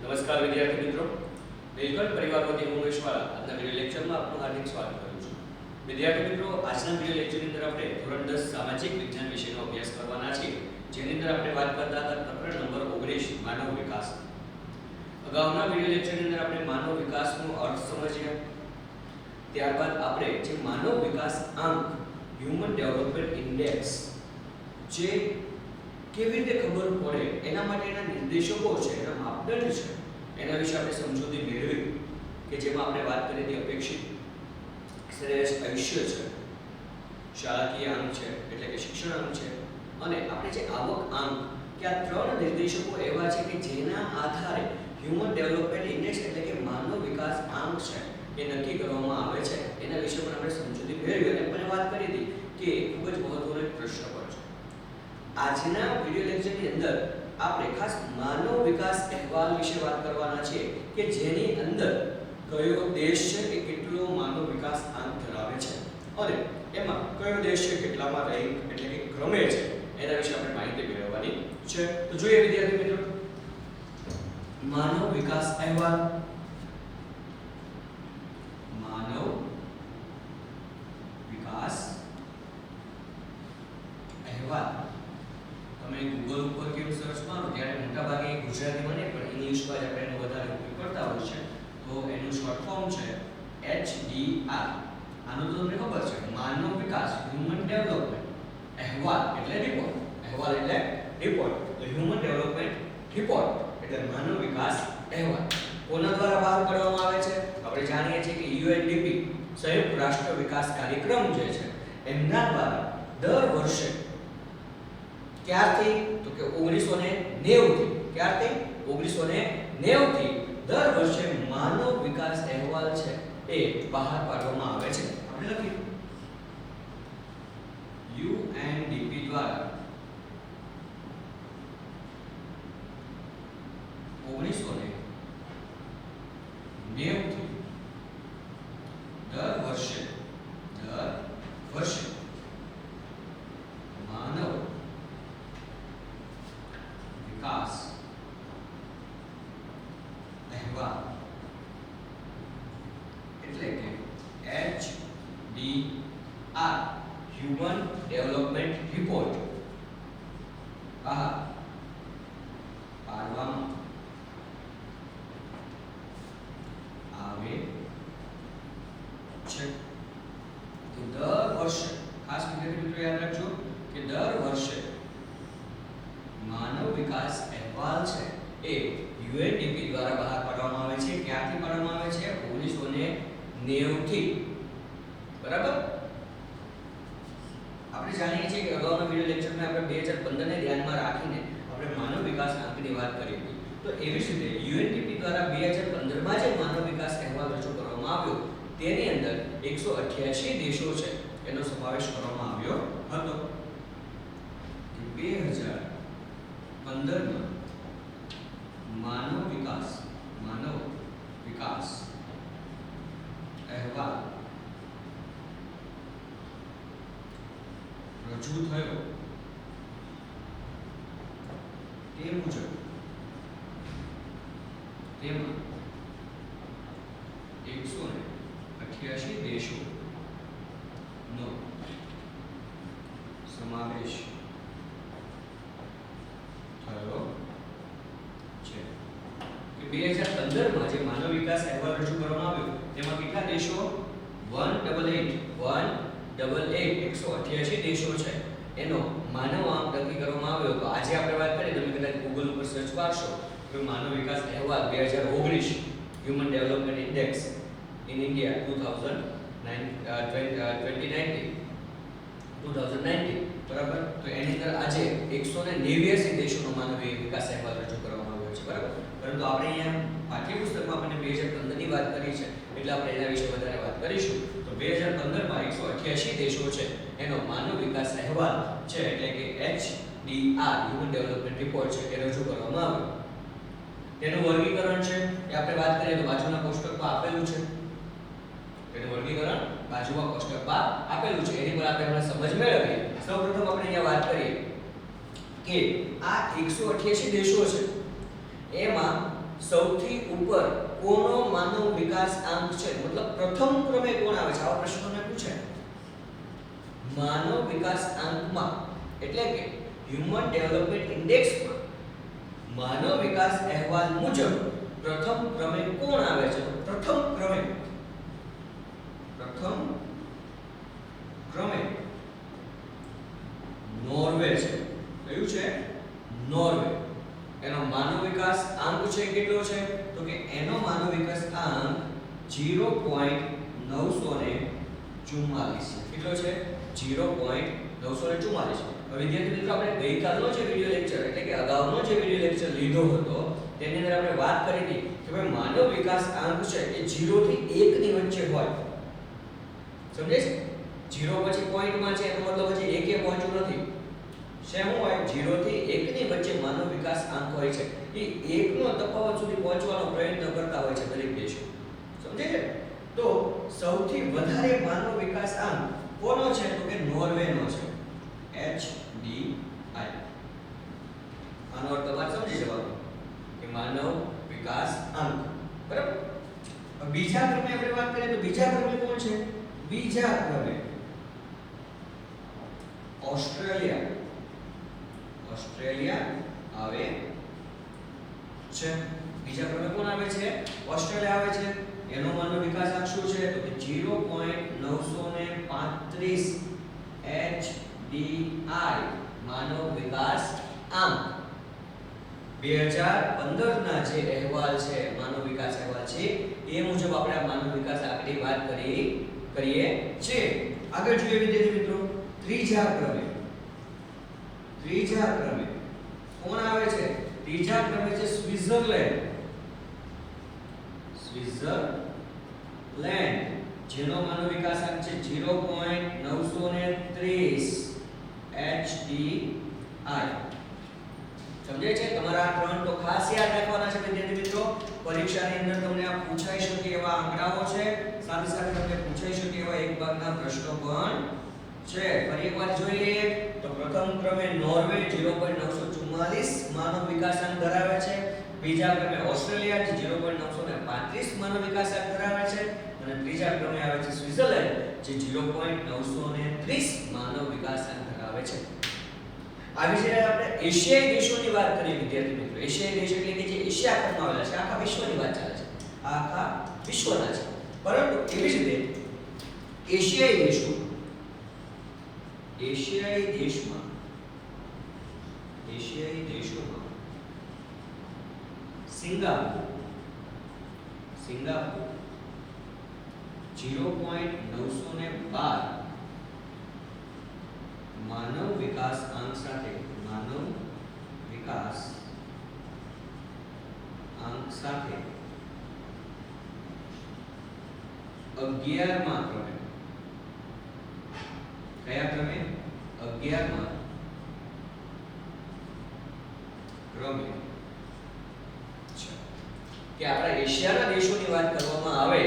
નમસ્કાર વિદ્યાર્થી મિત્રો, નીલકંઠ પરિવાર વતી હું મહેશવાળા આજના વિડિયો લેક્ચરમાં આપનું હાર્દિક સ્વાગત કરું છું. વિદ્યાર્થી મિત્રો, આજના વિડિયો લેક્ચરની અંદર આપણે ધોરણ 10 સામાજિક વિજ્ઞાન વિષયનો અભ્યાસ કરવાના છીએ, જેની અંદર આપણે વાત કરતા હતા પ્રકરણ નંબર 19 માનવ વિકાસ. અગાઉના વિડિયો લેક્ચરની અંદર આપણે માનવ વિકાસનો અર્થ સમજ્યા. ત્યારબાદ આપણે જે માનવ વિકાસ આંક હ્યુમન ડેવલપમેન્ટ ઇન્ડેક્સ જે કેવી રીતે ખબર પડે એના માટેના નિર્દેશકો છે, એના માપદંડ છે, એના વિશે આપણે સમજૂતી મેળવી કે જેમાં આપણે વાત કરી હતી અપેક્ષિત શ્રેષ્ઠ આયુષ્ય છે, શાળાકીય આંક છે એટલે કે શિક્ષણ આંક છે, અને આપણે જે આવક આંક, કે આ ત્રણ નિર્દેશકો એવા છે કે જેના આધારે હ્યુમન ડેવલપમેન્ટ ઇન્ડેક્સ એટલે કે માનવ વિકાસ આંક છે એ નક્કી કરવામાં આવે છે. એના વિશે પણ આપણે સમજૂતી મેળવી અને આપણે વાત કરી હતી કે ખૂબ જ મહત્વનો એક પ્રશ્ન પણ છે. આજના વિડિયો લેક્ચરની અંદર આપણે ખાસ માનવ વિકાસ અહેવાલ વિશે વાત કરવાના છે કે જેની અંદર કયો દેશ છે કે કેટલો માનવ વિકાસ આંક ધરાવે છે અને એમાં કયો દેશ છે કેટલામાં રેન્ક એટલે કે ક્રમે છે એના વિશે આપણે માહિતી મેળવવાની છે. તો જોઈએ વિદ્યાર્થી મિત્રો, માનવ વિકાસ અહેવાલ. માનવ વિકાસ અહેવાલ તમે ગૂગલ ઉપર કેમ સર્ચ મારો ત્યારે મોટાભાગે ગુજરાતીમાં નહીં પણ ઇંગ્લિશમાં જ આપણે એનો વધારે ઉપયોગ કરતા હોય છે. તો એનું શોર્ટ ફોર્મ છે HDR. આનું તો તમને ખબર છે, માનવ વિકાસ હ્યુમન ડેવલપમેન્ટ અહેવાલ એટલે રિપોર્ટ. અહેવાલ એટલે રિપોર્ટ. તો હ્યુમન ડેવલપમેન્ટ રિપોર્ટ એટલે માનવ વિકાસ અહેવાલ કોના દ્વારા બહાર પાડવામાં આવે છે? આપણે જાણીએ છીએ કે UNDP સંયુક્ત રાષ્ટ્ર વિકાસ કાર્યક્રમ જે છે એમના દ્વારા દર વર્ષે ક્યારથી તો કે 1990 થી, ક્યારથી 1990 થી દર વર્ષે માનવ વિકાસ અહેવાલ છે એ બહાર પાડવામાં આવે છે. આપણે લખીએ UNDP દ્વારા 1990 થી દર વર્ષે માનવ વિકાસ અહેવાલ એટલે કે HDR હ્યુમન ડેવલપમેન્ટ રિપોર્ટ બહાર પાડવામાં આવે છે. તો દર વર્ષે ખાસ વિદ્યાર્થી મિત્રો યાદ રાખજો કે દર વર્ષે માનવ વિકાસ અહેવાલ છે એ UNDP દ્વારા બહાર પાડવામાં આવે છે. ક્યાંથી પાડવામાં આવે છે? 1990 થી. બરાબર? આપણે જાણીએ છીએ કે અગાઉના વિડિયો લેક્ચરમાં આપણે 2015 ને ધ્યાનમાં રાખીને આપણે માનવ વિકાસ આંકની વાત કરી હતી. તો એવી જ રીતે UNDP દ્વારા 2015 માં જે માનવ વિકાસ અહેવાલ રજૂ કરવામાં આવ્યો તેની અંદર 188 દેશો છે એનો સમાવેશ કરવામાં આવ્યો હતો. 2015 માં માનવ વિકાસ અહેવાલ રજૂ થયો તે મુજબ તેમાં 188 દેશોનો સમાવેશ થયો છે. કે 2015 માં જે માનવ વિકાસ અહેવાલ રજૂ કરવામાં આવ્યો તેમાં કેટલા દેશો? 188 દેશો છે એનો માનવ આંક નક્કી કરવામાં આવ્યો. તો આજે આપણે વાત કરીએ, તમે કદાચ ગૂગલ ઉપર સર્ચ મારશો કે માનવ વિકાસ અહેવાલ 2019 human development index in India 2019 બરાબર? તો એની અંદર આજે 189 દેશોનો માનવ વિકાસ અહેવાલ રજૂ કરવામાં આવ્યો છે. બરાબર? પરંતુ આપણે અહીંયા પાઠ્યપુસ્તકમાં આપણે 2015 ની વાત કરી છે એટલે આપણે એના વિશે વધારે વાત કરીશું. તો 2015 માં 188 દેશો છે એનો માનવ વિકાસ અહેવાલ છે એટલે કે HDR હ્યુમન ડેવલપમેન્ટ રિપોર્ટ છે એ રજૂ કરવામાં આવ્યો. તેનું વર્ગીકરણ છે એ આપણે વાત કરીએ તો બાજુના કોષ્ટકમાં આપેલું છે. તેનું વર્ગીકરણ બાજુમાં કોષ્ટકમાં આપેલું છે. એની પર આપણે સમજ મેળવીએ. સૌપ્રથમ આપણે અહીંયા વાત કરીએ કે આ 188 દેશો છે એમાં સૌથી ઉપર કોનો માનવ વિકાસ આંક છે, મતલબ પ્રથમ ક્રમે કોણ આવે છે, આવા પ્રશ્નો તમને પૂછે. માનવ વિકાસ આંકમાં એટલે કે હ્યુમન ડેવલપમેન્ટ ઇન્ડેક્સમાં માનવ વિકાસ અહેવાલ મુજબ પ્રથમ ક્રમે કોણ આવે છે? તો પ્રથમ ક્રમે નોર્વે છે. કયું છે? નોર્વે. એનો માનવ વિકાસ આંક છે કેટલો છે? તો કે એનો માનવ વિકાસ આંક 0.944 છે. કેટલો છે? 0.944. હવે વિદ્યાર્થી મિત્રો, આપણે ગઈકાલનો જે વિડિયો લેક્ચર એટલે કે અગાઉનો જે વિડિયો લેક્ચર લીધો હતો તેની અંદર આપણે વાત કરી હતી કે ભાઈ માનવ વિકાસ આંક છે એ 0 થી 1 ની વચ્ચે હોય. સમજે છે? 0 પછી પોઈન્ટમાં છે એનો મતલબ હજી 1 એ પહોંચ્યું નથી. શું હોય? 0 થી 1 ની વચ્ચે માનવ વિકાસ આંક હોય છે. એ 1 નો તફાવત સુધી પહોંચવાનો પ્રયત્ન કરતા હોય છે દરેક દેશો. સમજે છે? તો સૌથી વધારે માનવ વિકાસ આંક કોનો છે? તો કે નોર્વેનો છે. HDI. આનો અર્થ તમારે સમજી જવાનો કે માનવ વિકાસ આંક. બરાબર? બીજા ક્રમે આપણે વાત કરીએ તો બીજા ક્રમે કોણ છે? બીજા ક્રમે ઓસ્ટ્રેલિયા આવે છે. બીજા ક્રમે કોણ આવે છે? ઓસ્ટ્રેલિયા આવે છે. એનો માનવ વિકાસ આંક શું છે? તો કે 0.935 HDI માનવ વિકાસ આંક. 2015 ના જે અહેવાલ છે, માનવ વિકાસ અહેવાલ છે, એ મુજબ આપણે આ માનવ વિકાસ આંકની વાત કરીએ છીએ. આગળ જોઈએ વિદ્યાર્થી મિત્રો, ત્રીજા ક્રમે કોણ આવે છે? ત્રીજા ક્રમે છે સ્વિટ્ઝરલેન્ડ. જેનો માનવ વિકાસ આંક છે 0.930 HDI. સમજે છે? તમારા આ ત્રણ તો ખાસ યાદ રાખવાના છે વિદ્યાર્થી મિત્રો. પરીક્ષાની અંદર તમને આ પૂછાઈ શકે એવા આંકડાઓ છે, સાથે સાથે તમને પૂછાઈ શકે એવા એક ભાગના પ્રશ્નો પણ છે. ફરી એકવાર જોઈ લઈએ તો પ્રથમ ક્રમે નોર્વે 0.944 માનવ વિકાસ આંક ધરાવે છે. બીજા ક્રમે ઓસ્ટ્રેલિયા જે 0.935 માનવ વિકાસ આંક ધરાવે છે. અને ત્રીજા ક્રમે આવે છે સ્વિટ્ઝરલેન્ડ જે 0.930 માનવ વિકાસ આંક ધરાવે છે. આવી જ રીતે આપણે એશિયાઈ દેશોની વાત કરીએ વિદ્યાર્થી મિત્રો. એશિયાઈ દેશ એટલે કે જે એશિયા ખંડમાં આવેલા છે, આખા વિશ્વની વાત ચાલે છે, આખા વિશ્વના છે. પરંતુ એવી જ રીતે એશિયાઈ દેશોમાં સિંગાપુર 0.912 માનવ વિકાસ આંક સાથે 11મા ક્રમે. કયા ક્રમે? 11મા ક્રમે છે. કે આપણા એશિયાના દેશોની વાત કરવામાં આવે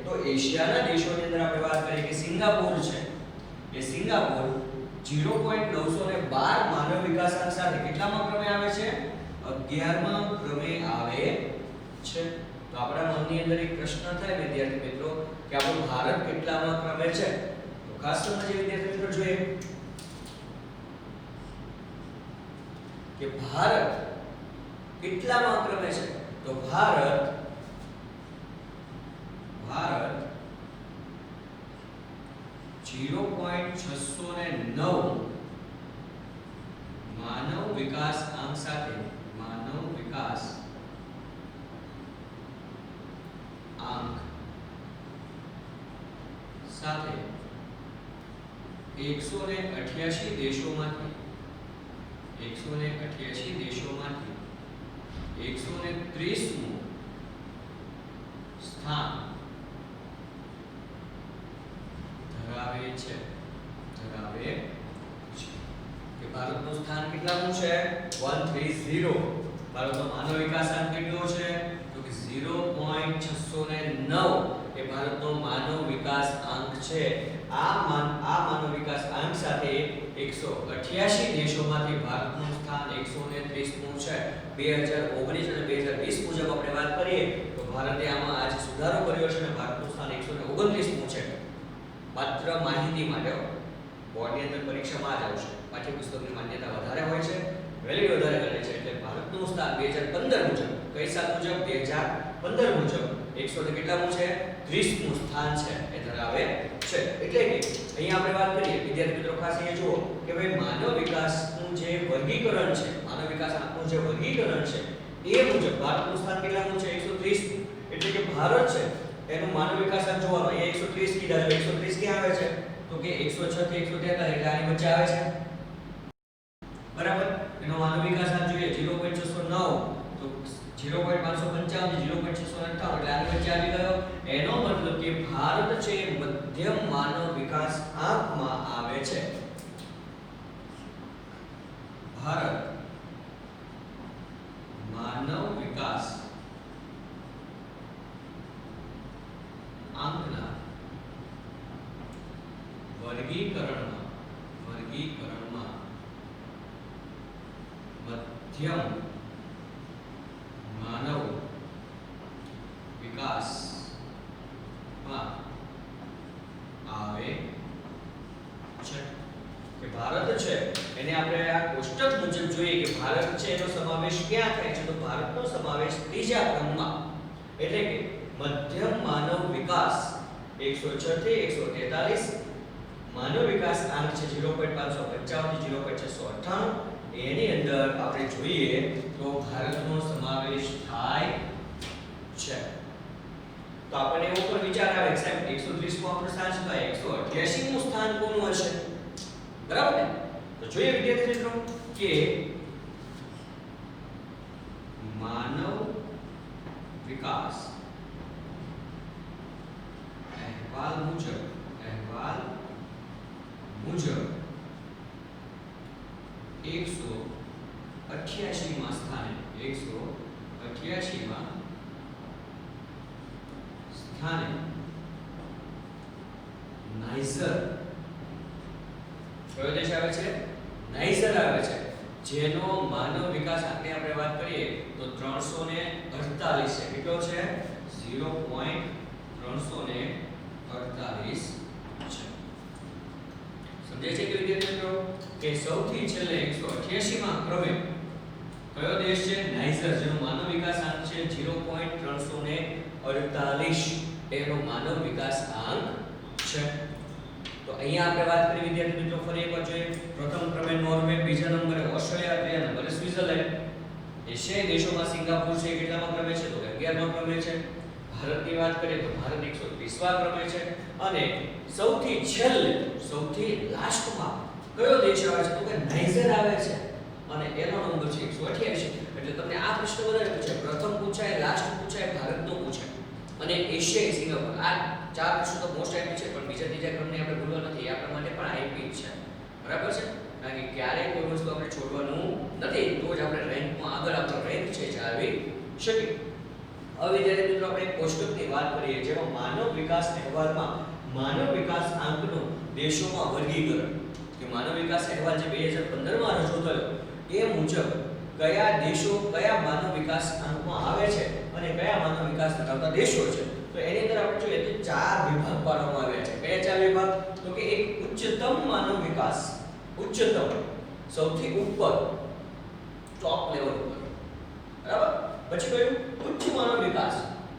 તો એશિયાના દેશોની અંદર આપણે વાત કરીએ કે સિંગાપુર છે. એ સિંગાપુર 0.912 માનવ વિકાસ આંક સાથે કેટલામા ક્રમે આવે છે? 11મા ક્રમે આવે છે. તો આપણા મનની અંદર એક પ્રશ્ન થાય વિદ્યાર્થી મિત્રો કે આપણું ભારત કેટલામા ક્રમે છે? તો ખાસ સમજીએ વિદ્યાર્થી મિત્રો, જોઈએ કે ભારત કેટલામા ક્રમે છે? તો ભારત 0.609 માનવ વિકાસ આંક સાથે 188 દેશોમાંથી 130મું સ્થાન ધરાવે છે. કે ભારતનું સ્થાન કેટલામું છે? 130. ભારતનો માનવ વિકાસ આંક કેટલો છે? તો કે 0.609 એ ભારતનો માનવ વિકાસ આંક છે. આ માનવ વિકાસ આંક સાથે 188 દેશોમાંથી ભારતનું સ્થાન 130મું છે. 2019 અને 2020 મુજબ આપણે વાત કરીએ તો ભારતે આમાં આજે સુધારો કર્યો છે અને ભારતનું સ્થાન 129મું છે. માત્ર માહિતી માટે બોર્ડની અંદર પરીક્ષામાં જ આવશે. પાઠ્યપુસ્તકની માન્યતા વધારે હોય છે, વેલિડ વધારે કરે છે, એટલે ભારતનું સ્થાન 2015 મુજબ, કઈ સાલ મુજબ? 2015 મુજબ 100 કેટલામું છે? 30મું સ્થાન છે એ ધરાવે છે. એટલે કે અહીંયા આપણે વાત કરીએ વિદ્યાર્થી મિત્રો, ખાસ અહીંયા જુઓ કે ભાઈ માનવ વિકાસનું જે વર્ગીકરણ છે, માનવ વિકાસ આંકનું જે વર્ગીકરણ છે એ મુજબ ભારતનું સ્થાન કેટલામું છે? 130મું. એટલે કે ભારત છે એનું માનવ વિકાસ આંક જોવાનો, અહીંયા 130 કીધા છે. 130 ક્યાં આવે છે? તો કે 106 થી 143, એટલે આની વચ્ચે આવે છે. બરાબર. એનો માનવ વિકાસ આંક જોઈએ 0.609, તો 0.555 થી 0.658, એટલે આની વચ્ચે આવી ગયો. એનો મતલબ કે ભારત છે મધ્યમ માનવ વિકાસ આંકમાં આવે છે. ભારત માનવ વિકાસ આંકના વર્ગીકરણમાં મધ્યમ માનવ વિકાસમાં આવે છે. કે ભારત છે એને આપણે આ કોષ્ટક મુજબ જોઈએ કે ભારત છે એનો સમાવેશ ક્યાં થાય છે? તો ભારતનો સમાવેશ ત્રીજા ક્રમમાં, એટલે કે મધ્યમ માનવ વિકાસ 106 થી 143, માનવ વિકાસ આંક છે 0.555 થી 0.698, એની અંદર આપણે જોઈએ તો ભારતનો સમાવેશ થાય છે. તો આપણને એવો પણ વિચાર આવે કે સાહેબ 130મું આપણું સ્થાન છે, તો 188મું સ્થાન કોનું હશે? બરાબર ને? તો જોઈએ વિદ્યાર્થી મિત્રો કે માનવ વિકાસ અહેવાલ મુજબ 188માં સ્થાને 188માં સ્થાને નાઇજર, કયો દેશ આવે છે? નાઇજર આવે છે, જેનો માનવ વિકાસ આંકની આપણે વાત કરીએ તો 348 છે. કેટલો છે? 0.348 છે. સમજાય છે કે વિદ્યાર્થી મિત્રો કે સૌથી છેલ્લે 188માં ક્રમે કયો દેશ છે? નાઇજર, જેનો માનવ વિકાસ આંક છે 0.348, એનો માનવ વિકાસ આંક છે. તો અહીંયા આપણે વાત કરી વિદ્યાર્થી મિત્રો, ફરી એકવાર જોઈએ. પ્રથમ ક્રમે નોર્વે, બીજા નંબરે ઓસ્ટ્રેલિયા, ત્રીજા નંબરે સ્વિટ્ઝરલેન્ડ. એશિયાઈ દેશોમાં સિંગાપુર છે કેટલામાં ક્રમે છે? તો 11મા ક્રમે છે. ભારતની વાત કરીએ તો ભારત 120મા ક્રમે છે. અને સૌથી છેલ્લે, સૌથી લાસ્ટમાં કયો દેશ આવે છે? તો કે નાઇજર આવે છે અને એનો નંબર છે 188. એટલે તમને આ પ્રશ્ન વધારે પૂછાય, પ્રથમ પૂછાય, લાસ્ટ પૂછાય, ભારતનો પૂછાય અને એશિયાઈ સિંગાપુર. આ ચાર પ્રશ્નો તો મોસ્ટ આઈપી છે, પણ બીજા ત્રીજા ક્રમને આપણે ભૂલવા નથી, એ આપણા માટે પણ આઈપી છે. બરાબર છે? કારણ કે ક્યારેય કોઈ વસ્તુ આપણે છોડવાનું નથી, તો જ આપણે રેન્કમાં આગળ આપણો રેન્ક છે જાળવી શકીએ. હવે વિદ્યાર્થી મિત્રો આપણે કોષ્ટકની વાત કરીએ, જેમાં માનવ વિકાસ અહેવાલમાં માનવ વિકાસ આંકનું દેશોમાં વર્ગીકરણ, કે માનવ વિકાસ અહેવાલ જે 2015માં રજૂ થયો એ મુજબ કયા દેશો કયા માનવ વિકાસ આંકમાં આવે છે અને કયા માનવ વિકાસ ધરાવતા દેશો છે. તો એની અંદર આપણે જોઈએ તો ચાર વિભાગ પાડવામાં આવ્યા છે. કયા ચાર વિભાગ? તો કે એક ઉચ્ચતમ માનવ વિકાસ, ઉચ્ચતમ સૌથી ઉપર, ટોપ લેવલ ઉપર. બરાબર? પછી કયું? ઉચ્ચ માનવ વિકાસ,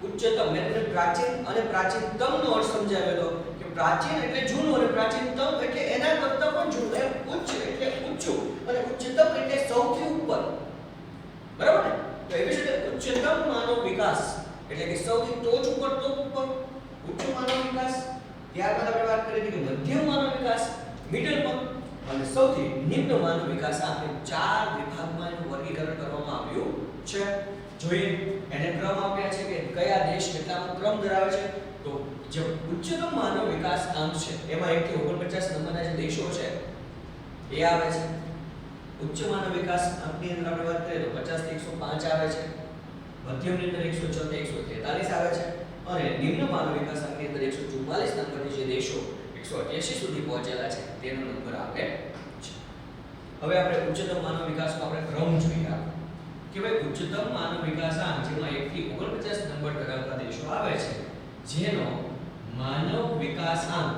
ઉચ્ચતમ. મેં તમને પ્રાચીન અને પ્રાચીનતમ નો અર્થ સમજાવ્યો હતો કે પ્રાચીન એટલે જૂનું અને પ્રાચીનતમ એટલે એના કરતાં પણ જૂનું. એમ ઉચ્ચ એટલે ઊંચું અને ઉચ્ચતમ એટલે સૌથી ઉપર. બરાબર ને? તો એવી જ રીતે ઉચ્ચતમ માનવ વિકાસ એટલે કે સૌથી ટોચ ઉપર, ટોપ ઉપર, ઉચ્ચ માનવ વિકાસ. ત્યારબાદ આપણે વાત કરી હતી કે મધ્યમ માનવ વિકાસ, મિડલમાં, અને સૌથી નિમ્ન માનવ વિકાસ. આ ચાર વિભાગમાં એનું વર્ગીકરણ કરવામાં આવ્યું છે. જોઈએ એને ક્રમ આપ્યા છે કે કયા દેશ કેટલામાં ક્રમ ધરાવે છે. તો જે ઉચ્ચતમ માનવ વિકાસ આંક છે એમાં 1 થી 49 નંબરના જે દેશો છે એ આવે છે. ઉચ્ચ માનવ વિકાસ આંકની અંદર આપણે વાત કરીએ તો 50 થી 105 આવે છે. મધ્યમની અંદર 106 થી 143 આવે છે અને નિમ્ન માનવ વિકાસ આંકની અંદર 144 નંબરની જે દેશો 188 સુધી પહોંચેલા છે તેનો નંબર આવે છે. હવે આપણે ઉચ્ચતમ માનવ વિકાસનો આપણે ક્રમ જોઈએ કે ભાઈ ઉચ્ચતમ માનવ વિકાસાંક જેમાં 1 થી 49 નંબર ધરાવતા દેશો આવે છે જેનો માનવ વિકાસાંક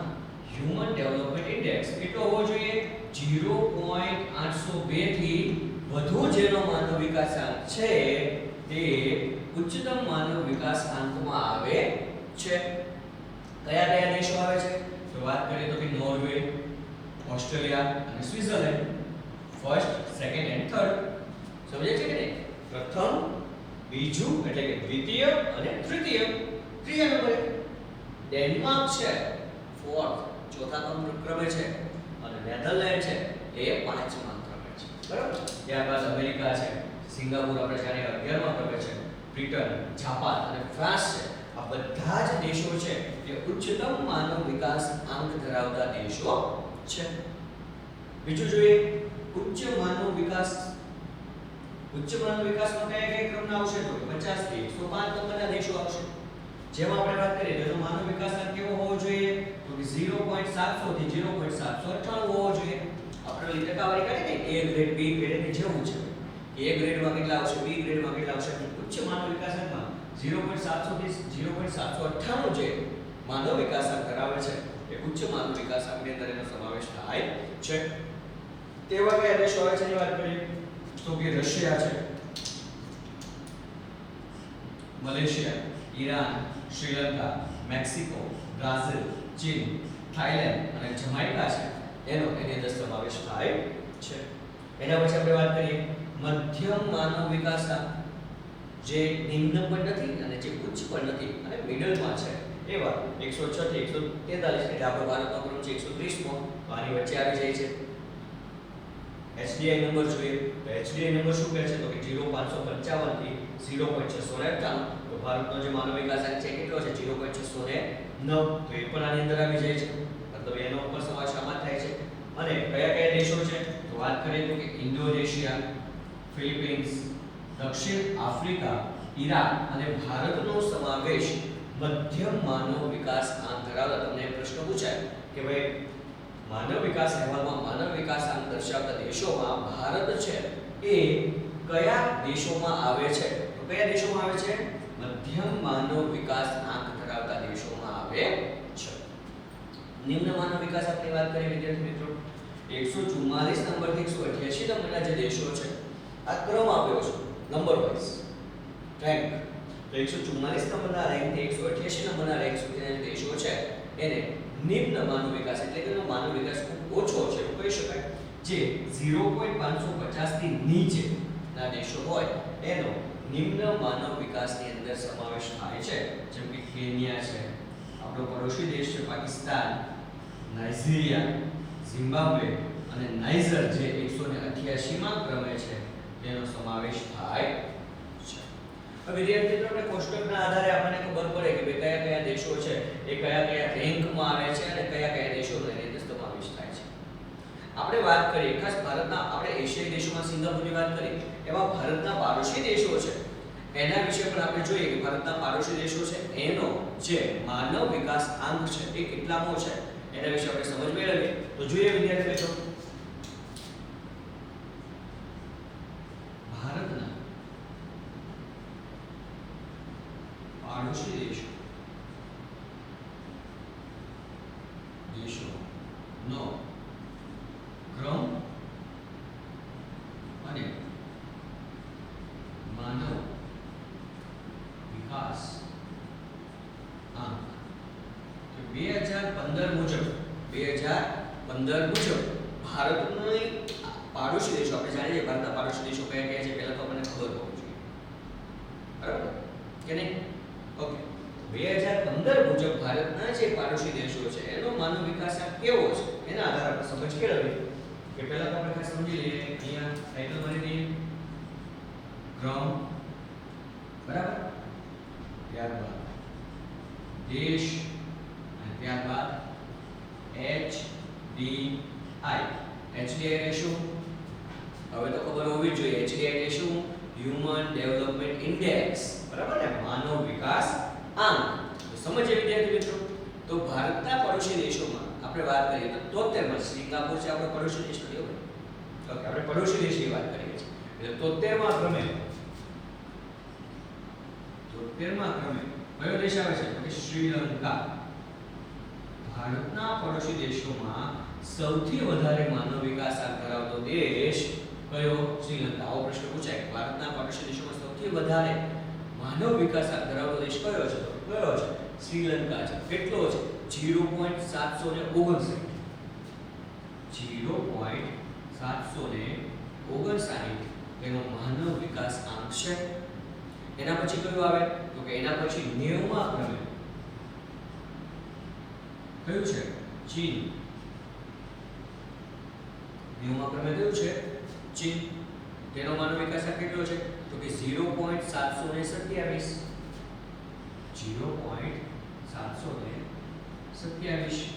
હ્યુમન ડેવલપમેન્ટ ઇન્ડેક્સ કેટલો હોવો જોઈએ 0.802 થી વધુ જેનો માનવ વિકાસાંક છે તે ઉચ્ચતમ માનવ વિકાસાંકમાં આવે છે. કયા કયા દેશો આવે છે તો વાત કરીએ તો કે નોર્વે, ઓસ્ટ્રેલિયા અને Switzerland first, second and third. સમજે છે કે નહીં? પ્રથમ, બીજું એટલે કે દ્વિતીય અને તૃતીય. ત્રીજા નંબરે ડેનમાર્ક છે, ફોર્થ ચોથા ક્રમે છે અને નેધરલેન્ડ છે એ પાંચમા ક્રમે છે. બરાબર? ત્યારબાદ અમેરિકા છે, સિંગાપુર આપણે જાણીએ 11મા ક્રમે છે, બ્રિટન, જાપાન અને ફ્રાન્સ છે. આ બધા જ દેશો છે એ ઉચ્ચતમ માનવ વિકાસ આંક ધરાવતા દેશો છે. બીજું જોઈએ ઉચ્ચ માનવ વિકાસમાં કયા કયા ક્રમના આવશે તો 50 થી 105 નંબરના દેશો આવશે. જેમાં આપણે વાત કરીએ તો માનવ વિકાસાંક કેવો હોવો જોઈએ તો કે 0.700 થી 0.798 હોવો જોઈએ. આપણે ટકાવારી કાઢી ને A ગ્રેડ, B ગ્રેડ ની જેવું છે. A ગ્રેડમાં કેટલા આવશે, B ગ્રેડમાં કેટલા આવશે. ઉચ્ચ માનવ વિકાસાંકમાં 0.700 થી 0.798 જે માનવ વિકાસાંક ધરાવે છે એ ઉચ્ચ માનવ વિકાસાંકની અંદર એનો સમાવેશ થાય છે. તેવા કયા દેશો આવે છે એની વાત કરીએ તો કે રશિયા છે, Malaysia, Iran, Sri Lanka, Mexico, Brazil, ચીન, થાઈલેન્ડ અને જમાઇકા છે એનો એની અંદર સમાવેશ થાય છે. એના પછી આપણે વાત કરીએ મધ્યમ માનવ વિકાસાંક જે નિમ્ન પણ નથી અને જે ઉચ્ચ પણ નથી અને મિડલમાં છે એવા 106 થી 143 એટલે આપણો ભારતનો ક્રમ છે 130મો. આની વચ્ચે આવી જાય છે. HDI નંબર જોઈએ તો HDI નંબર શું કહે છે તો કે 0.555 થી 0.698. તો ભારતનો જે માનવ વિકાસાંક છે કેટલો છે 0.609. તો એ પણ આની અંદર આવી જાય છે. મતલબ એનો ઉપર સમાવેશ આમાં થાય છે. અને કયા કયા દેશો છે તો વાત કરીએ તો કે ઇન્ડોનેશિયા, ફિલિપિન્સ, દક્ષિણ આફ્રિકા, ઈરાન અને ભારતનો સમાવેશ મધ્યમ માનવ વિકાસ આંક ધરાવતા. તમને પ્રશ્ન પૂછાય કે ભાઈ માનવ વિકાસ અહેવાલમાં માનવ વિકાસ આંક દર્શાવતા દેશોમાં ભારત છે એ કયા દેશોમાં આવે છે તો કયા દેશોમાં આવે છે મધ્યમ માનવ વિકાસ આંક ધરાવતા દેશોમાં આવે છે. નિમ્ન માનવ વિકાસ આંકની વાત કરીએ વિદ્યાર્થી મિત્રો 144 નંબરથી 188 નંબરના જે દેશો છે આ ક્રમ આપ્યો છે નંબર વાઇઝ રેન્ક. તો 144 નંબરના રેન્ક થી 188 નંબરના રેન્ક સુધીના જે દેશો છે એને નિમ્ન માનવ વિકાસ એટલે કે એનો માનવ વિકાસ ખૂબ ઓછો છે એવું કહી શકાય. જે 0.550 થી નીચે ના દેશો હોય એનો નિમ્ન માનવ વિકાસની અંદર સમાવેશ થાય છે. જેમ કે કેન્યા છે, આપણો પડોશી દેશ છે પાકિસ્તાન, નાઇજીરિયા, ઝિમ્બાબ્વે અને નાઇજર જે 188મા ક્રમે છે તેનો સમાવેશ થાય છે. હવે વિદ્યાર્થી મિત્રોને કોષ્ટકના આધારે આપણને ખબર પડે કે બે કયા કયા દેશો છે એ કયા કયા રેન્કમાં આવે છે અને કયા કયા દેશોનો એની અંદર સમાવેશ થાય છે. આપણે વાત કરીએ ખાસ ભારતના, આપણે એશિયાઈ દેશોમાં સિંગાપુરની વાત કરી, એમાં ભારતના પાડોશી દેશો છે એના વિશે પણ આપણે જોઈએ કે ભારતના પાડોશી દેશો છે એનો જે માનવ વિકાસ આંક છે એ કેટલામો છે એના વિશે આપણે સમજ મેળવીએ. તો જોઈએ વિદ્યાર્થી મિત્રો ભારતના પાડોશી દેશોનો ક્રમ અને માનવ વિકાસ આંક 2015 મુજબ ભારતની પાડોશી દેશો આપણે જાણીએ ભારતના પાડોશી દેશો કયા કયા છે પહેલા તો આપણને ખબર હોવી જોઈએ. બરાબર કે નહીં? ઓકે. 2015 મુજબ ભારતના જે પાડોશી દેશો છે એનો માનવ વિકાસ આંક કેવો છે એના આધારે આપણે સમજ કેળવીએ કે પહેલા તો આપણે ખાસ સમજી લઈએ અહીંયા ટાઇટલ મારી દઈએ ક્રમ, બરાબર, ત્યારબાદ દેશ અને ત્યારબાદ HDI. HDI એટલે શું? હવે તો ખબર હોવી જોઈએ. HDI એટલે શું? Human development index. બરાબર ને? માનવ વિકાસ આંક. તો સમજીએ વિદ્યાર્થી મિત્રો. તો ભારતના પડોશી દેશોમાં આપણે વાત કરીએ તો 73 માં સિંગાપુર છે આપણો પડોશી દેશ, ઓકે, આપણે પડોશી દેશની વાત કરીએ છીએ. એટલે 73મા ક્રમે કયો દેશ આવે છે? તો કે શ્રીલંકા. ભારતના પડોશી દેશોમાં સૌથી વધારે માનવ વિકાસાંક ધરાવતો દેશ કયો? શ્રીલંકા. આવો પ્રશ્ન પૂછાય. ભારતના પડોશી દેશોમાં સૌથી વધારે માનવ વિકાસાંક ધરાવતો દેશ કયો છે? તો કયો છે? શ્રીલંકા છે. કેટલો છે? 0.759. 0.759 એનો માનવ વિકાસ આંક છે. એના પછી કયું આવે? તો કે એના પછી 90મા ક્રમે કયું છે? ચીન. 90મા ક્રમે કયું છે? ચીન. તેનો માનવ વિકાસ આંક કેટલો છે? તો કે 0.727. 0.727.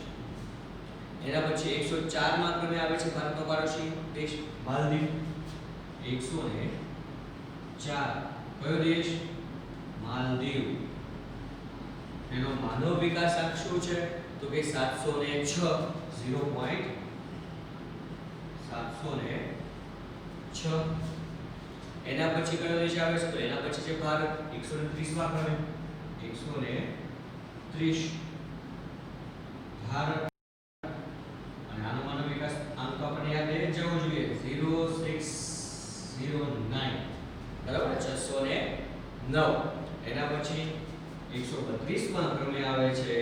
એના પછી 104મા ક્રમે આવે છે ભારતનો પડોશી દેશ માલદીવ. 104. કયો દેશ? માલદીવ. એનો માનવ વિકાસ આંક શું છે? તો કે 706. 0.706. એના પછી કયો દેશ આવે છે? તો એના પછી છે ભારત. 130મા ક્રમે. 130 ભારત. અને આનો માનવ વિકાસ આંક તો આપણને યાદ રહી જવો જોઈએ. 0609. બરાબર? 609. એના પછી 132મા ક્રમે આવે છે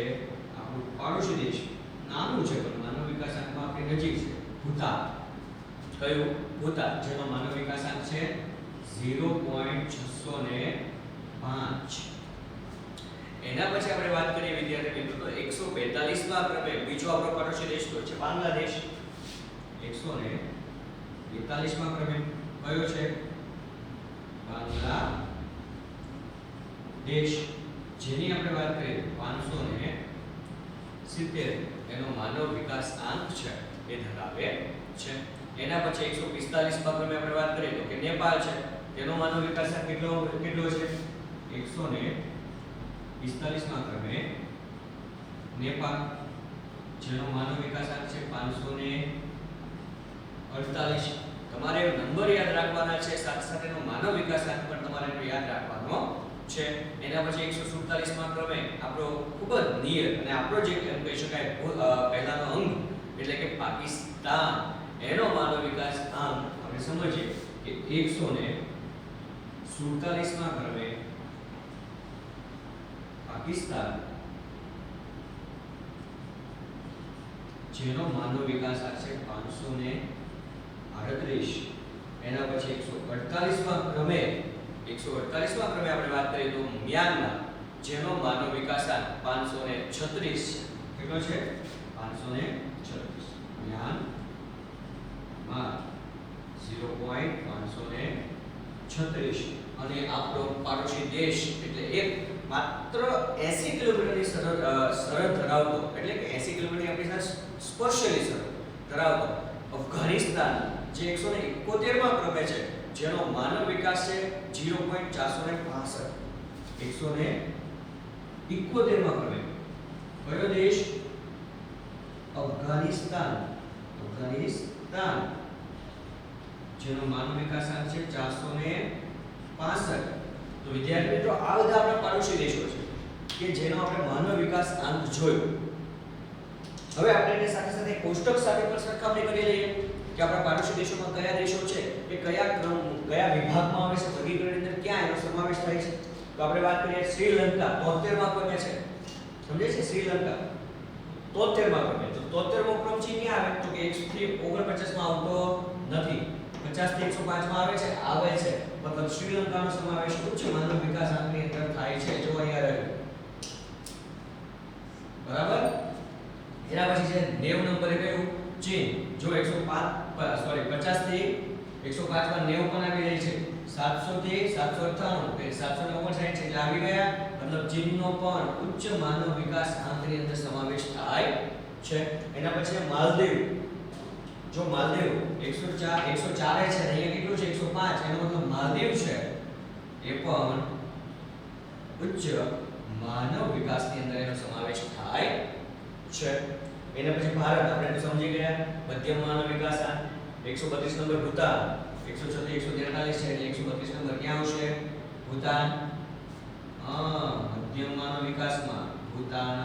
આપણું પડોશી દેશ. નાનું છે પણ માનવ વિકાસ આંકમાં આપણી નજીક છે. ભૂતાન. કયું? ભૂતાન. જેનો માનવ વિકાસ આંક છે 0.605. એના પછી આપણે વાત કરીએ વિદ્યાર્થી મિત્રો, તો 142મા ક્રમે બીજો આપણો પડોશી દેશ તો છે બાંગ્લાદેશ. 142મા ક્રમે કયો છે? બાંગ્લાદેશ. જેની આપણે વાત કરીએ 570 એનો માનવ વિકાસ આંક છે એ ધરાવે છે. એના પછી 145મા ક્રમે આપણે વાત કરીએ તો કે નેપાળ છે. તેનો માનવ વિકાસ આંક કેટલો છે? 145મા ક્રમે નેપાળ. જેનો માનવ વિકાસ આંક છે 548. તમારે નંબર યાદ રાખવાના છે, સાથે સાથે એનો માનવ વિકાસ આંક પણ તમારે યાદ રાખવાનો છે. એના પછી 147મા ક્રમે આપણો ખૂબ જ નિયર અને આપણો જે કહી શકાય પહેલાનો અંગ એટલે કે પાકિસ્તાન. એનો માનવ વિકાસ આંક આપણે સમજીએ કે 147મા ક્રમે પાકિસ્તાન. જેનો માનવ વિકાસ આંક છે 538. એના પછી 148મા ક્રમે આપણે વાત કરીએ તો મ્યાનમાર. જેનો માનવ વિકાસ આંક 536 છે. કેટલો છે? 536. મ્યાનમાર 0.536. અને આપણો પાડોશી દેશ એટલે એક માત્ર 80 કિલોમીટરની સરહદ ધરાવતો, એટલે કે 80 કિલોમીટરની આપણી સાથે સ્પર્શેલી સરહદ ધરાવતો અફઘાનિસ્તાન, જે 171મા ક્રમે છે. જેનો માનવ વિકાસ છે 0.465. 171મા ક્રમે કયો દેશ? અફઘાનિસ્તાન. જેનો માનવ વિકાસ આંક છે 465. તો વિદ્યાર્થી મિત્રો, આ બધા આપણા પડોશી દેશો છે કે જેનો આપણે માનવ વિકાસ આંક જોયો. હવે આપણે એની સાથે સાથે કોષ્ટક સાથે પણ સરખામણી કરી લઈએ કે આપણા પડોશી દેશોમાં કયા દેશો છે કે કયા વિભાગમાં આવે છે, વર્ગીકરણની અંદર ક્યાં એનો સમાવેશ થાય છે. તો આપણે વાત કરીએ શ્રીલંકા. 73મા ક્રમે છે. સમજે છે? શ્રીલંકા 73મા ક્રમે. તો 73મો ક્રમ છે ક્યાં આવે? તો કે 149માં આવતો નથી. 50 થી 105માં આવે છે. મતલબ શ્રીલંકાનો સમાવેશ ઉચ્ચ માનવ વિકાસ આંકની અંદર થાય છે. જો અહીંયા રહ્યું. બરાબર? એના પછી છે 90 નંબરે કયું? ચીન. જો 50 થી 105માં 90 પણ આવી જાય છે. 700 થી 798 કે 759 એટલે આવી ગયા. મતલબ ચીનનો પણ ઉચ્ચ માનવ વિકાસ આંકની અંદર સમાવેશ થાય છે. એના પછી માલદીવ. જો માલદીવ 104 છે અને અહીંયા કેટલું છે? 105. એનો મતલબ માલદીવ છે એ પણ ઉચ્ચ માનવ વિકાસની અંદર એનો સમાવેશ થાય છે. એના પછી ભારત આપણે સમજી ગયા, મધ્યમ માનવ વિકાસ આંક. 132 નંબર ભૂતાન, 136 143 છે એટલે 132 નંબર ક્યાં આવશે? ભૂતાન. મધ્યમ માનવ વિકાસમાં ભૂતાન.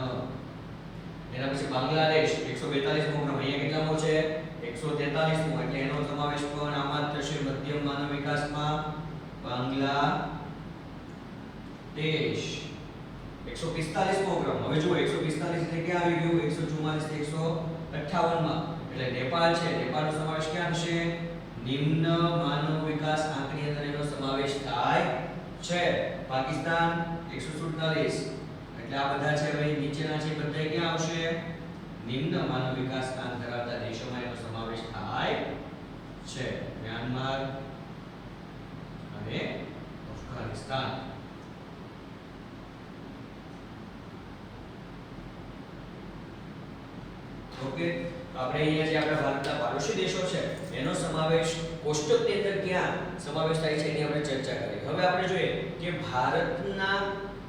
એના પછી બાંગ્લાદેશ 142 મો ક્રમ, અહીંયા કેટલામો છે? 143 મો, એટલે એનો સમાવેશ પણ આમાં થશે મધ્યમ માનવ વિકાસમાં બાંગ્લાદેશ. 145 મો ક્રમ, હવે જુઓ 145 એટલે ક્યાં આવી ગયું? 144 થી 158 માં, એટલે નેપાળ છે. નેપાળનો સમાવેશ ક્યાં થશે? નિમ્ન માનવ વિકાસ આંકની અંદર એનો સમાવેશ થાય છે. પાકિસ્તાન 147, એટલે આ બધા છે ભાઈ નીચેના છે બધા ક્યાં આવશે? નિમ્ન માનવ વિકાસ આંક ધરાવતા દેશોમાં એનો સમાવેશ થાય છે. મ્યાનમાર અને અફઘાનિસ્તાન. ઓકે, તો આપણે અહીંયા જે આપણા ભારતના પાડોશી દેશો છે એનો સમાવેશ કોષ્ટકની અંદર ક્યાં સમાવેશ થાય છે એની આપણે ચર્ચા કરી. હવે આપણે જોઈએ કે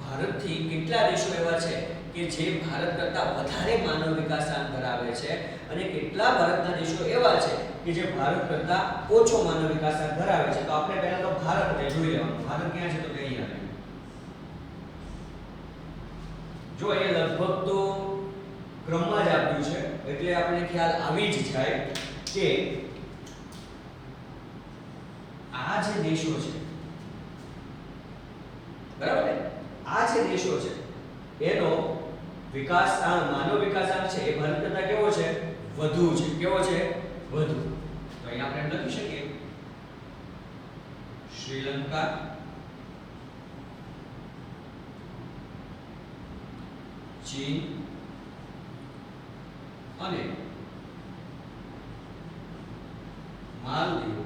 ભારતથી કેટલા દેશો એવા છે કે જે ભારત કરતા વધારે માનવ વિકાસાંક ધરાવે છે અને કેટલા ભારતના દેશો એવા છે કે જે ભારત કરતા ઓછો માનવ વિકાસાંક ધરાવે છે. તો આપણે પહેલા તો ભારતને જોઈ લેવાનું. ભારત ક્યાં છે? તો કે અહીંયા. જો અહીંયા લગભગ તો ક્રમમાં જ આપ્યું છે એટલે આપણે ખ્યાલ આવી જ જાય કે આ જે દેશો છે, બરાબર ને, આ જે દેશો છે એનો વિકાસ માનવ વિકાસાંક છે એ ભારત કરતા કેવો છે? વધુ છે. કેવો છે? વધુ. તો અહીંયા આપણે લખી શકીએ શ્રીલંકા, ચીન અને માલદીવ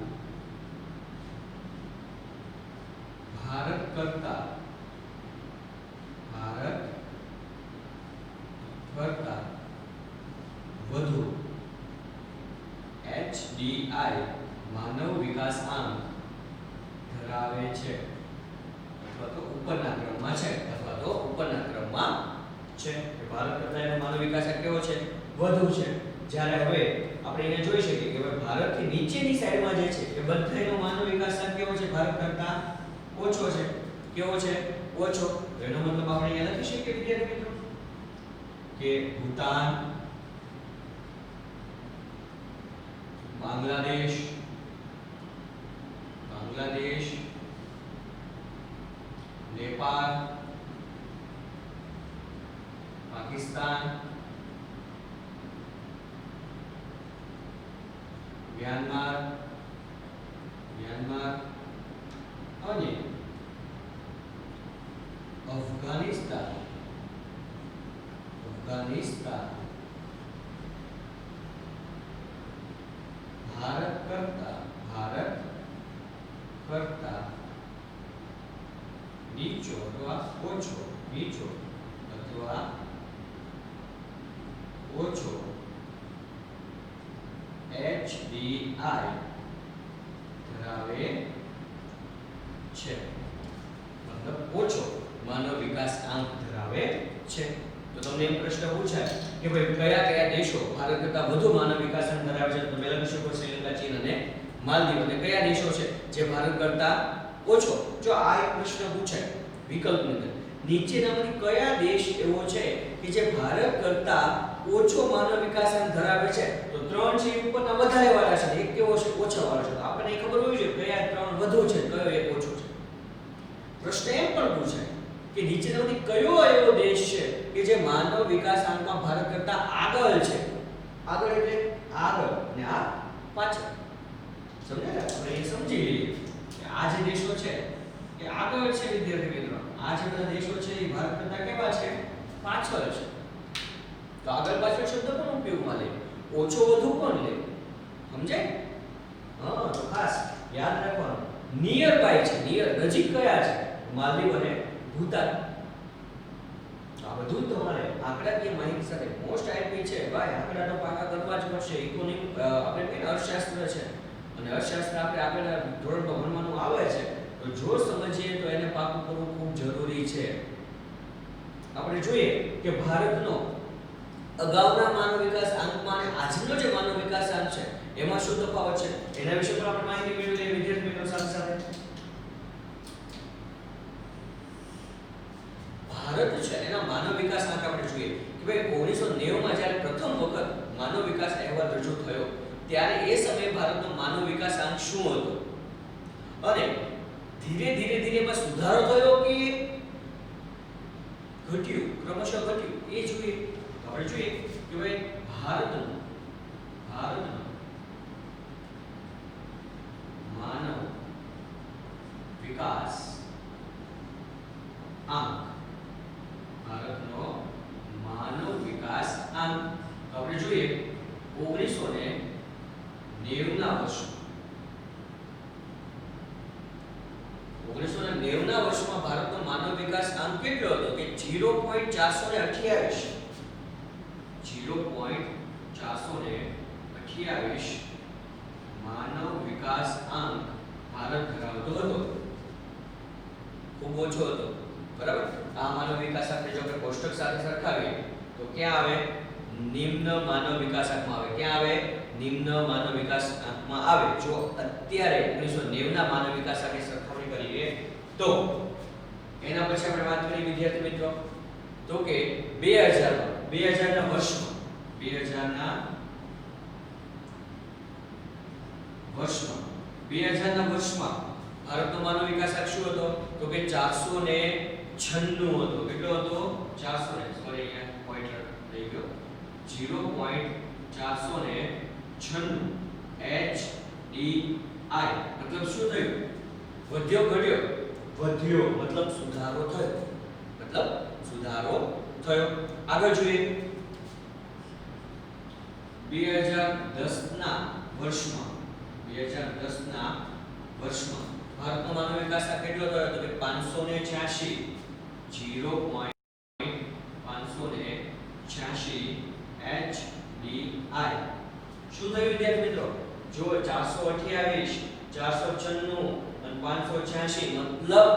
ભારત કરતા વધુ HDI માનવ વિકાસ આંક ધરાવે છે અથવા તો ઉપરના ક્રમમાં છે ભારત કરતા એનો માનવ વિકાસ આંક કેવો છે? વધુ છે. જ્યારે હવે આપણે એને જોઈ શકીએ કે ભારતથી નીચેની સાઈડમાં જે છે એ બધાનો માનવ વિકાસાંક કેવો છે? ભારત કરતા ઓછો છે. કેવો છે? ઓછો. એનો મતલબ આપણે અહીંયા લખી શકીએ વિદ્યાર્થી મિત્રો કે ભૂતાન, બાંગ્લાદેશ, નેપાળ, પાકિસ્તાન, મ્યાનમાર અને અફઘાનિસ્તાન ભારત કરતા નીચો અથવા ઓછો HDI ધરાવે છે. મતલબ ઓછો માનવ વિકાસ આંક ધરાવે છે. તો તમને એમ પ્રશ્ન પૂછાય કે ભાઈ કયા દેશો ભારત કરતા વધુ માનવ વિકાસ આંક ધરાવે છે? તો તમે લખી શકો શ્રીલંકા, ચીન અને માલદીવ. અને કયા દેશો છે જે ભારત કરતા ઓછો? જો આ એક પ્રશ્ન પૂછાય વિકલ્પની અંદર, નીચેનામાંથી કયા દેશ એવો છે કે જે ભારત કરતા ઓછો માનવ વિકાસાંક ધરાવે છે? તો ત્રણ છે ઉપરના વધારે વાળા છે, એક કેવો છે? ઓછા વાળા છે. તો આપણને એ ખબર હોવી જોઈએ કયા ત્રણ વધુ છે, કયો એક ઓછો છે. પ્રશ્ન એમ પણ પૂછાય કે નીચેનામાંથી કયો એવો દેશ છે કે જે માનવ વિકાસાંકમાં ભારત કરતા આગળ છે? આગળ એટલે આગળ ને આ પાછળ. સમજાય? આપણે એ સમજી લઈએ કે આ જે દેશો છે એ આગળ છે વિદ્યાર્થી મિત્રો. આ જે બધા દેશો છે એ ભારત કરતા કેવા છે? પાછળ છે. તો આગળ પાછળ શબ્દ પણ ઉપયોગમાં લે, ઓછો વધુ પણ લે. સમજાય? તો ખાસ યાદ રાખવાનું નિયર બાય છે. નિયર નજીક કયા છે? માલદીવ અને ભૂતાન. આ બધું તમારે આંકડાકીય માહિતી સાથે મોસ્ટ આઈપી છે ભાઈ. આંકડા તો પાકા કરવા જ પડશે. ઇકોનોમિક આપણે કે અર્થશાસ્ત્ર છે અને અર્થશાસ્ત્ર આપણે આગળના ધોરણમાં ભણવાનું આવે છે. તો જો સમજીએ તો એને પાકું કરવું ખૂબ જરૂરી છે. આપણે જોઈએ કે ભારતનો અગાઉના માનવ વિકાસ આંકમાં અને આજનો જે માનવ વિકાસ આંક છે એમાં શું તફાવત છે એના વિશે પણ આપણે માહિતી મેળવી લઈએ વિદ્યાર્થી મિત્રો સાથે સાથે. ભારત છે એના માનવ વિકાસ આંક આપણે જોઈએ કે ભાઈ 1990 માં જ્યારે પ્રથમ વખત માનવ વિકાસ અહેવાલ રજૂ થયો ત્યારે એ સમયે ભારતનો માનવ વિકાસ આંક શું હતો અને ધીરે ધીરે ધીરે એમાં સુધારો થયો કે ઘટ્યું, ક્રમશઃ ઘટ્યું એ જોઈએ. આપણે જોઈએ કે ભાઈ ભારતનો માનવ વિકાસ આંક, ભારતનો માનવ વિકાસ આંક આપણે જોઈએ 1990 ના વર્ષમાં ભારતનો માનવ વિકાસ આંક કેટલો હતો કે 0.428 માનવ વિકાસ આંક ભારત ધરાવતો હતો. ખૂબ ઓછો હતો, બરાબર. આ માનવ વિકાસ આંકને જો આપણે કોષ્ટક સાથે સરખાવીએ તો ક્યાં આવે? નિમ્ન માનવ વિકાસ આંકમાં આવે. ક્યાં આવે? નિમ્ન માનવ વિકાસ આંકમાં આવે. જો અત્યારે 1990 ના માનવ વિકાસ આંકની સરખામણી કરીએ તો એના પછી આપણે વાત કરીએ વિદ્યાર્થી મિત્રો તો કે 2000 ના વર્ષમાં ભારતનો માનવ વિકાસ આંક શું હતો તો કે 496 હતો. કેટલો હતો? 400 સોરી અહીંયા પોઈન્ટર થઈ ગયો 0.496 HDI મતલબ શું થયું? વધ્યો ઘટ્યો? વધ્યો મતલબ સુધારો થયો. આગળ જોઈએ 2010 ના વર્ષમાં ભારતનો માનવ વિકાસ આંક કેટલો થયો તો કે 586 HDI. શું થયું વિદ્યાર્થી મિત્રો? જો 428 496 અને 586 મતલબ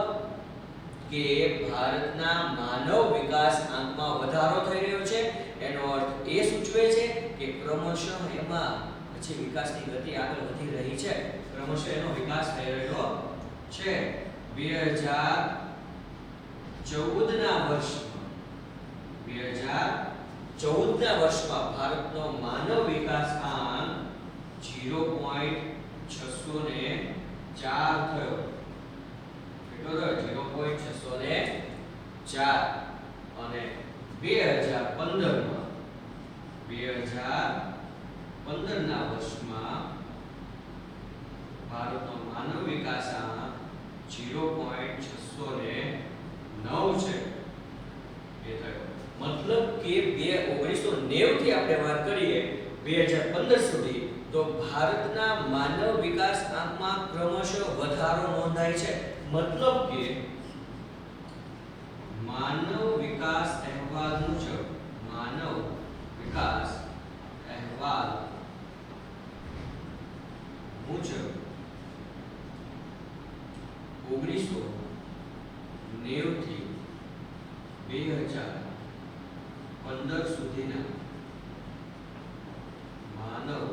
કે ભારતના માનવ વિકાસ આંકમાં વધારો થઈ રહ્યો છે. એનો અર્થ એ સૂચવે છે કે ક્રમશઃ એમાં પછી વિકાસની ગતિ આગળ વધી રહી છે. ક્રમશઃ એનો વિકાસ થઈ રહ્યો છે. 2014 ના વર્ષમાં ભારતનો માનવ વિકાસ આંક 0.604 થયો. કેટલો થયો? 0.604. અને 2015 ના વર્ષમાં ભારતનો માનવ વિકાસ આંક 0.609 છે. એ થયો. મતલબ કે 1990 થી આપણે વાત કરીએ 2015 સુધી તો ભારતના માનવ વિકાસ આંકમાં ક્રમશઃ વધારો નોંધાય છે. મતલબ કે માનવ વિકાસ અહેવાલ મુજબ 1990 થી 2015 સુધીના માનવ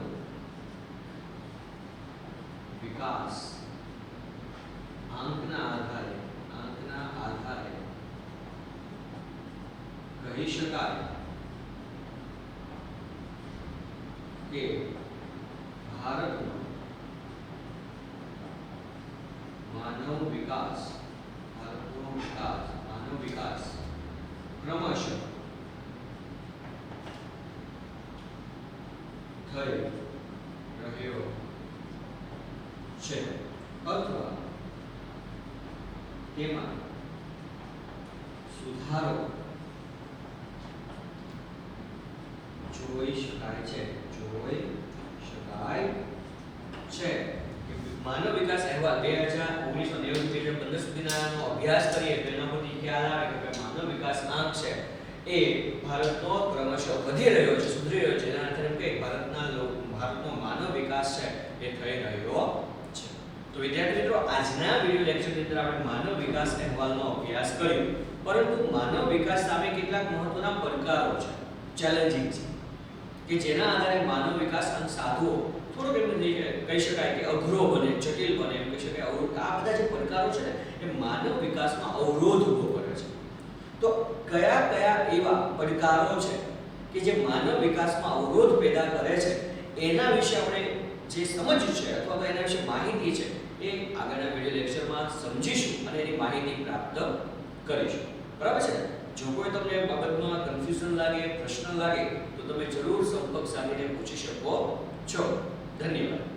વિકાસ આંકના આધારે કહી શકાય કે ભારતનો માનવ વિકાસ ક્રમશઃ થઈ રહ્યો છે અથવા તેમાં સુધારો જોઈ શકાય છે. માનવ વિકાસ અહેવાલ 1990 થી 2015 સુધીનો અભ્યાસ કરીએ તો એના પરથી ખ્યાલ આવે કે માનવ વિકાસ આંક છે એ ભારતનો ક્રમશઃ વધી રહ્યો છે, સુધરી રહ્યો છે. એના અર્થે કે ભારતનો માનવ વિકાસ છે એ થઈ રહ્યો છે. તો વિદ્યાર્થી મિત્રો, આજના વિડિયો લેક્ચરની અંદર આપણે માનવ વિકાસ અહેવાલનો અભ્યાસ કર્યો. પરંતુ માનવ વિકાસ સામે કેટલાક મહત્વના પડકારો છે, ચેલેન્જીસ છે કે જેના આધારે માનવ વિકાસ આંક સાધવો થોડોક એમ કહી શકાય કે અઘરો બને, જટિલ બને, એમ કહી શકાય. આ બધા જે પડકારો છે ને એ માનવ વિકાસમાં અવરોધ ઊભો કરે છે. તો કયા કયા એવા પડકારો છે કે જે માનવ વિકાસમાં અવરોધ પેદા કરે છે, એના વિશે આપણે જે સમજ્યું છે અથવા તો એના વિશે માહિતી છે એ આગળના વિડિયો લેક્ચરમાં સમજીશું અને એની માહિતી પ્રાપ્ત કરીશું. બરાબર છે? જો કોઈ તમને એ બાબતમાં કન્ફ્યુઝન લાગે, પ્રશ્ન લાગે તો તમે જરૂર સંપર્ક સાધીને પૂછી શકો છો. ધન્યવાદ.